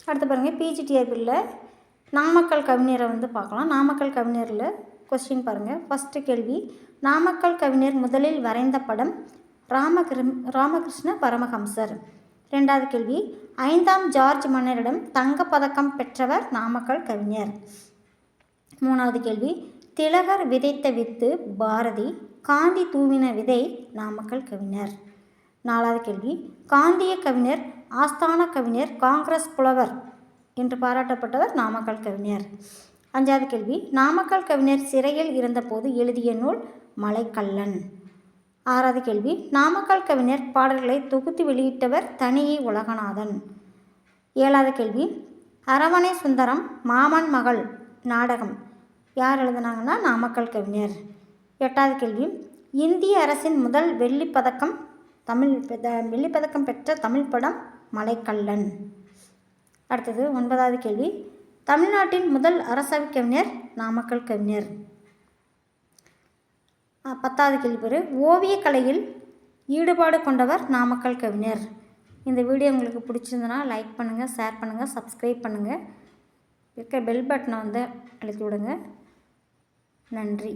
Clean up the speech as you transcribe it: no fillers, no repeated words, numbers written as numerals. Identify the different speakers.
Speaker 1: அடுத்து பாருங்கள், பிஜிடிஆர்பியில் நாமக்கல் கவிஞரை பார்க்கலாம். நாமக்கல் கவிஞரில் கொஸ்டின் பாருங்கள். ஃபஸ்ட்டு கேள்வி, நாமக்கல் கவிஞர் முதலில் வரைந்த படம் ராமகிருஷ்ண பரமஹம்சர். ரெண்டாவது கேள்வி, 5ஆம் ஜார்ஜ் மன்னரிடம் தங்கப்பதக்கம் பெற்றவர் நாமக்கல் கவிஞர். மூணாவது கேள்வி, திலகர் விதைத்த வித்து பாரதி, காந்தி தூவின விதை நாமக்கல் கவிஞர். நாலாவது கேள்வி, காந்திய கவிஞர், ஆஸ்தான கவிஞர், காங்கிரஸ் புலவர் என்று பாராட்டப்பட்டவர் நாமக்கல் கவிஞர். அஞ்சாவது கேள்வி, நாமக்கல் கவிஞர் சிறையில் இருந்தபோது எழுதிய நூல் மலைக்கல்லன். ஆறாவது கேள்வி, நாமக்கல் கவிஞர் பாடல்களை தொகுத்து வெளியிட்டவர் தனியை உலகநாதன். ஏழாவது கேள்வி, அரவணை சுந்தரம் மாமன் மகள் நாடகம் யார் எழுதினாங்கன்னா நாமக்கல் கவிஞர். எட்டாவது கேள்வி, இந்திய அரசின் முதல் வெள்ளிப்பதக்கம் பெற்ற தமிழ் படம் மலைக்கல்லன். அடுத்தது 9வது கேள்வி, தமிழ்நாட்டின் முதல் அரசவை கவிஞர் நாமக்கல் கவிஞர். 10வது கேள்வி பேர், ஓவியக்கலையில் ஈடுபாடு கொண்டவர் நாமக்கல் கவிஞர். இந்த வீடியோ உங்களுக்கு பிடிச்சிருந்தனா லைக் பண்ணுங்கள், ஷேர் பண்ணுங்கள், சப்ஸ்கிரைப் பண்ணுங்கள். இருக்க பெல் பட்டனை அழுத்தி விடுங்க. நன்றி.